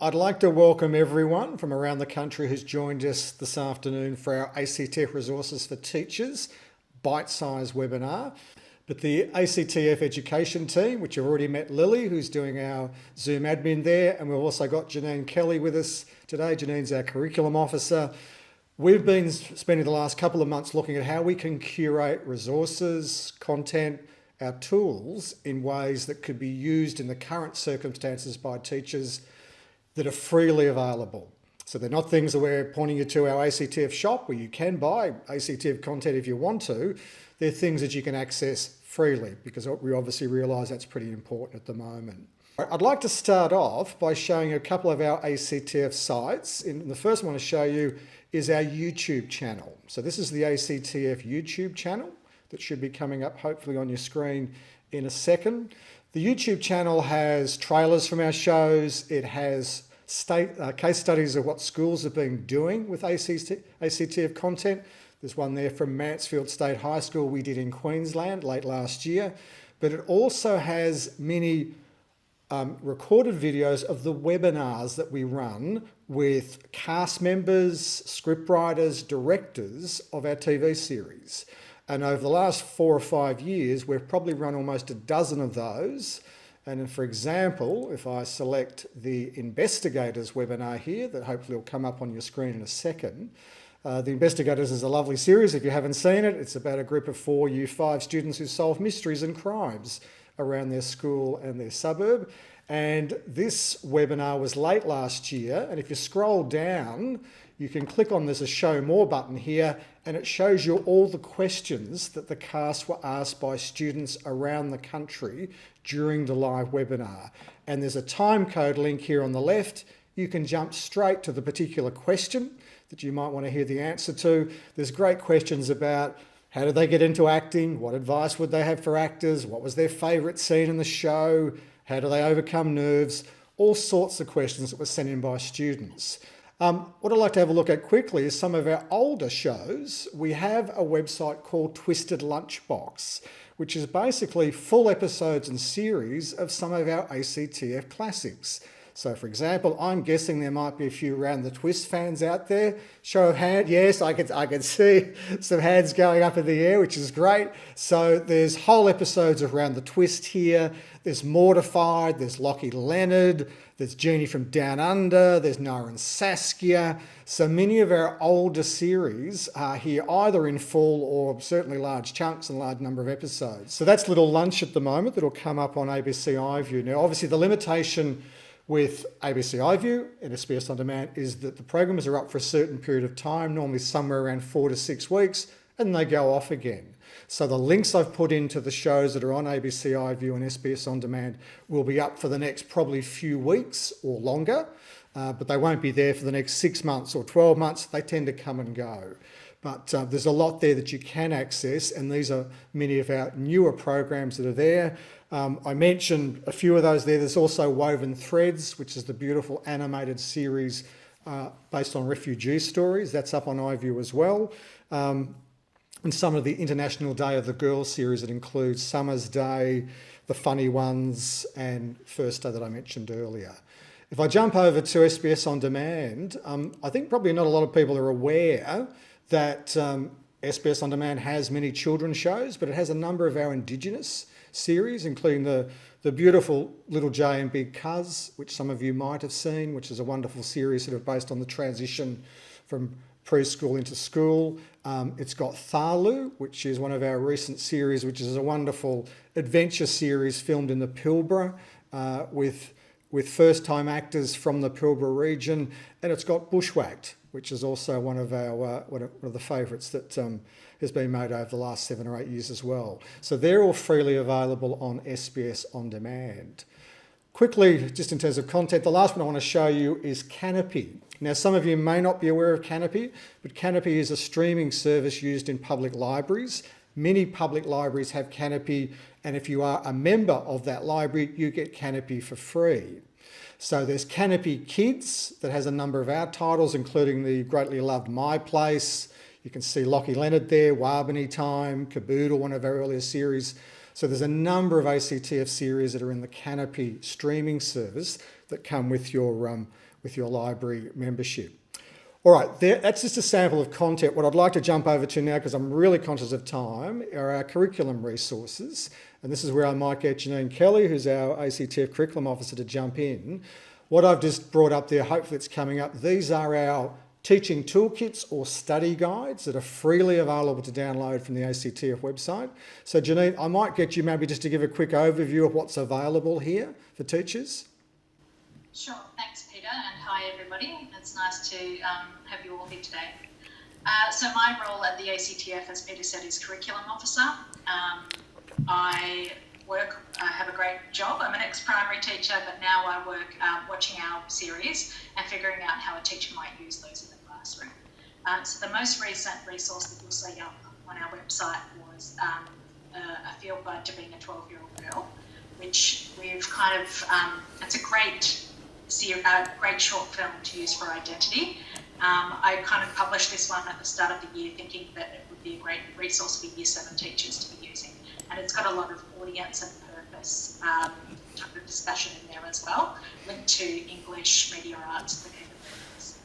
I'd like to welcome everyone from around the country who's joined us this afternoon for our ACTF Resources for Teachers bite-sized webinar. But the ACTF education team, which you've already met Lily, who's doing our Zoom admin there, and we've also got Janine Kelly with us today. Janine's our curriculum officer. We've been spending the last couple of months looking at how we can curate resources, content, our tools in ways that could be used in the current circumstances by teachers that are freely available. So they're not things that we're pointing you to our ACTF shop where you can buy ACTF content if you want to. They're things that you can access freely because we obviously realise that's pretty important at the moment. I'd like to start off by showing you a couple of our ACTF sites. And the first one I want to show you is our YouTube channel. So this is the ACTF YouTube channel that should be coming up hopefully on your screen in a second. The YouTube channel has trailers from our shows. It has case studies of what schools have been doing with ACTF content. There's one there from Mansfield State High School we did in Queensland late last year. But it also has many recorded videos of the webinars that we run with cast members, scriptwriters, directors of our TV series. And over the last 4 or 5 years, we've probably run almost a dozen of those. And for example, if I select the Inbestigators webinar here, that hopefully will come up on your screen in a second. The Inbestigators is a lovely series. If you haven't seen it, it's about a group of 4 Year 5 students who solve mysteries and crimes around their school and their suburb. And this webinar was late last year. And if you scroll down, you can click on there's a show more button here, and it shows you all the questions that the cast were asked by students around the country during the live webinar. And there's a time code link here on the left. You can jump straight to the particular question that you might want to hear the answer to. There's great questions about how did they get into acting? What advice would they have for actors? What was their favourite scene in the show? How do they overcome nerves? All sorts of questions that were sent in by students. What I'd like to have a look at quickly is some of our older shows. We have a website called Twisted Lunchbox, which is basically full episodes and series of some of our ACTF classics. So for example, I'm guessing there might be a few Round the Twist fans out there. Show of hand, yes, I can see some hands going up in the air, which is great. So there's whole episodes of Round the Twist here. There's Mortified, there's Lockie Leonard, there's Jeannie from Down Under, there's Noah and Saskia. So many of our older series are here either in full or certainly large chunks and large number of episodes. So that's Little Lunch at the moment that'll come up on ABC Eyeview. Now obviously the limitation with ABC Eyeview and SBS On Demand is that the programs are up for a certain period of time, normally somewhere around 4 to 6 weeks, and they go off again. So the links I've put into the shows that are on ABC Eyeview and SBS On Demand will be up for the next probably few weeks or longer, but they won't be there for the next 6 months or 12 months. They tend to come and go. But there's a lot there that you can access, and these are many of our newer programs that are there. I mentioned a few of those there. There's also Woven Threads, which is the beautiful animated series based on refugee stories. That's up on Eyeview as well. And some of the International Day of the Girls series that includes Summer's Day, The Funny Ones, and First Day that I mentioned earlier. If I jump over to SBS On Demand, I think probably not a lot of people are aware that SBS On Demand has many children's shows, but it has a number of our Indigenous series, including the beautiful Little J and Big Cuz, which some of you might have seen, which is a wonderful series sort of based on the transition from preschool into school. It's got Thalu, which is one of our recent series, which is a wonderful adventure series filmed in the Pilbara with first-time actors from the Pilbara region. And it's got Bushwhacked, which is also one of the favourites that has been made over the last 7 or 8 years as well. So they're all freely available on SBS On Demand. Quickly, just in terms of content, the last one I want to show you is Canopy. Now, some of you may not be aware of Canopy, but Canopy is a streaming service used in public libraries. Many public libraries have Canopy, and if you are a member of that library, you get Canopy for free. So there's Canopy Kids that has a number of our titles, including the greatly loved My Place. You can see Lockie Leonard there, Waabiny Time, Caboodle, one of our earlier series. So there's a number of ACTF series that are in the Canopy streaming service that come with your library membership. All right, that's just a sample of content. What I'd like to jump over to now, because I'm really conscious of time, are our curriculum resources. And this is where I might get Janine Kelly, who's our ACTF curriculum officer, to jump in. What I've just brought up there, hopefully it's coming up, these are our teaching toolkits or study guides that are freely available to download from the ACTF website. So Janine, I might get you maybe just to give a quick overview of what's available here for teachers. Sure, thanks Peter, and hi everybody. It's nice to have you all here today. So my role at the ACTF, as Peter said, is curriculum officer. I have a great job. I'm an ex-primary teacher, but now I work watching our series and figuring out how a teacher might use those in the classroom. So the most recent resource that you'll see up on our website was a field guide to being a 12-year-old girl, which we've kind of, it's a great short film to use for identity. I kind of published this one at the start of the year thinking that it would be a great resource for Year 7 teachers to be using. And it's got a lot of audience and purpose type of discussion in there as well, linked to English, media arts, the capabilities.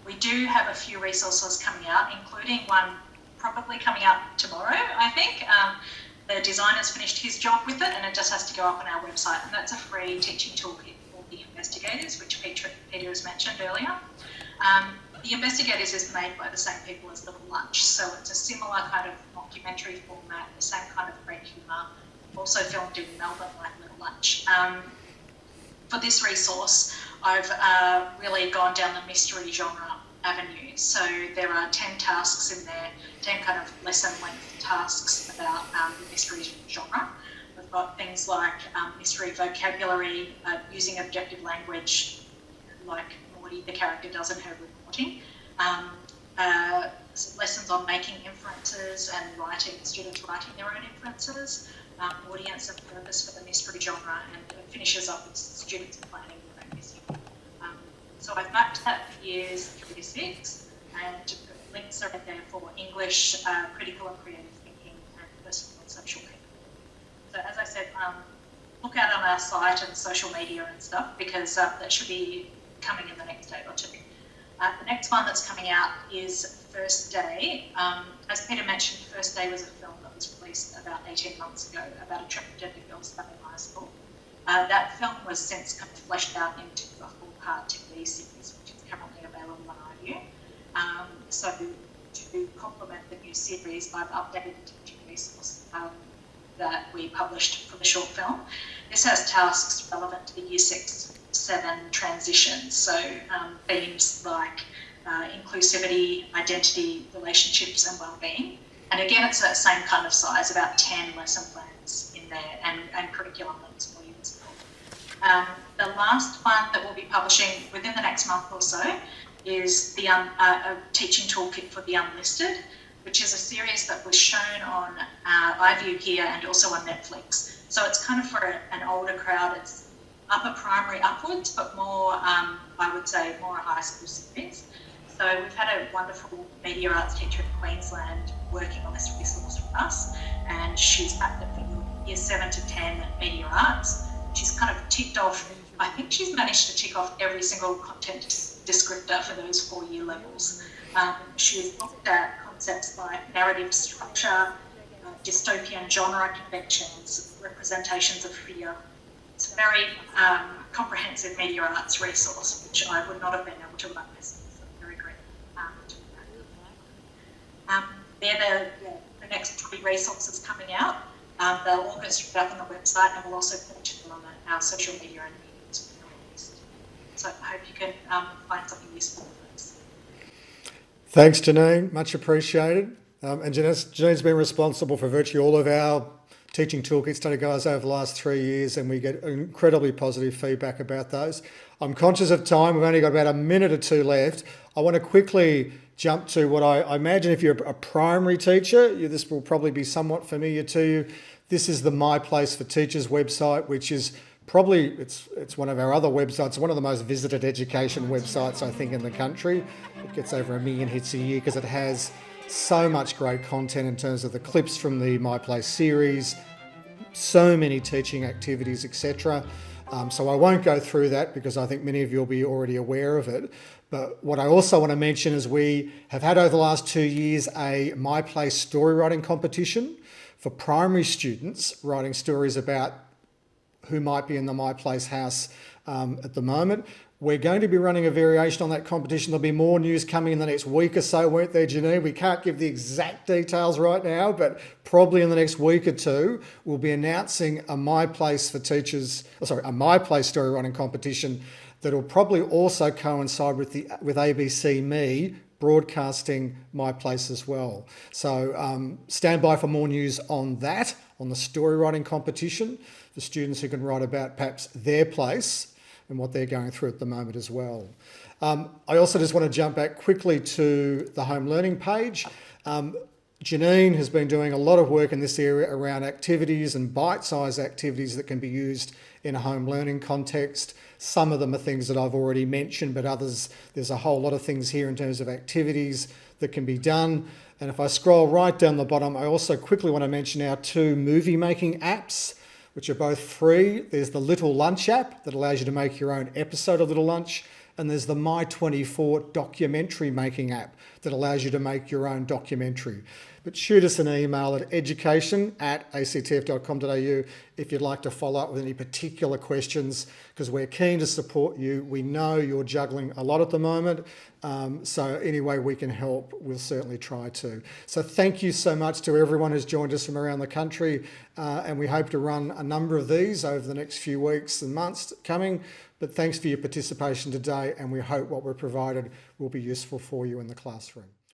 We do have a few resources coming out, including one probably coming out tomorrow, I think. The designer's finished his job with it and it just has to go up on our website, and that's a free teaching toolkit for the Inbestigators, which Peter has mentioned earlier. The Inbestigators is made by the same people as Little Lunch, so it's a similar kind of documentary format, the same kind of great humour, also filmed in Melbourne like Little Lunch. For this resource, I've really gone down the mystery genre avenue. So there are 10 tasks in there, 10 kind of lesson length tasks about the mystery genre. We've got things like mystery vocabulary, using objective language, like Morty, the character, does in her reporting. Lessons on making inferences and writing, students writing their own inferences, audience and purpose for the mystery genre, and it finishes up with students planning their own mystery. So I've mapped that for years 3 to 6, and links are in there for English, critical and creative thinking, and personal and social capability. So as I said, look out on our site and social media and stuff, because that should be coming in the next day or two. The next one that's coming out is First Day. As Peter mentioned, First Day was a film that was released about 18 months ago about a transgender girl studying high school. That film was since kind of fleshed out into a full-part TV series, which is currently available on Eyeview. So to complement the new series, I've updated the teaching resource that we published for the short film. This has tasks relevant to the Year 6-7 transition, so themes like inclusivity, identity, relationships and well-being. And again, it's that same kind of size, about 10 lesson plans in there and curriculum links for you as well. The last one that we'll be publishing within the next month or so is the a teaching toolkit for the unlisted, which is a series that was shown on Eyeview here and also on Netflix. So it's kind of for an older crowd. It's upper primary upwards, but more, I would say, more a high school series. So we've had a wonderful media arts teacher in Queensland working on this resource for us, and she's mapped it for Year 7 to 10 media arts. She's kind of ticked off, I think she's managed to tick off every single content descriptor for those 4 year levels. She's looked at concepts like narrative structure, dystopian genre conventions, representations of fear. It's a very comprehensive media arts resource, which I would not have been able to run myself. So very great to do that. They're the next 3 resources coming out. They'll all go straight up on the website, and we'll also feature them on our social media and meetings. So I hope you can find something useful for us. Thanks, Janine. Much appreciated. And Janine's been responsible for virtually all of our teaching toolkit study guides over the last 3 years, and we get incredibly positive feedback about those. I'm conscious of time. We've only got about a minute or 2 left. I want to quickly jump to what I imagine if you're a primary teacher, this will probably be somewhat familiar to you. This is the My Place for Teachers website, which is probably, it's one of our other websites, one of the most visited education websites, I think, in the country. It gets over 1 million hits a year because it has so much great content in terms of the clips from the My Place series, so many teaching activities, etc. So I won't go through that because I think many of you will be already aware of it. But what I also want to mention is we have had over the last 2 years a My Place story writing competition for primary students writing stories about who might be in the My Place house at the moment. We're going to be running a variation on that competition. There'll be more news coming in the next week or so, won't there, Janine? We can't give the exact details right now, but probably in the next week or two, we'll be announcing a My Place for Teachers, a My Place story writing competition that'll probably also coincide with ABC Me broadcasting My Place as well. So stand by for more news on that, on the story writing competition for students who can write about perhaps their place and what they're going through at the moment as well. I also just want to jump back quickly to the home learning page. Janine has been doing a lot of work in this area around activities and bite-sized activities that can be used in a home learning context. Some of them are things that I've already mentioned, but others, there's a whole lot of things here in terms of activities that can be done. And if I scroll right down the bottom, I also quickly want to mention our 2 movie making apps, which are both free. There's the Little Lunch app that allows you to make your own episode of Little Lunch, and there's the My24 documentary making app that allows you to make your own documentary. But shoot us an email at education@actf.com.au if you'd like to follow up with any particular questions, because we're keen to support you. We know you're juggling a lot at the moment, so any way we can help, we'll certainly try to. So thank you so much to everyone who's joined us from around the country, and we hope to run a number of these over the next few weeks and months coming. But thanks for your participation today, and we hope what we've provided will be useful for you in the classroom.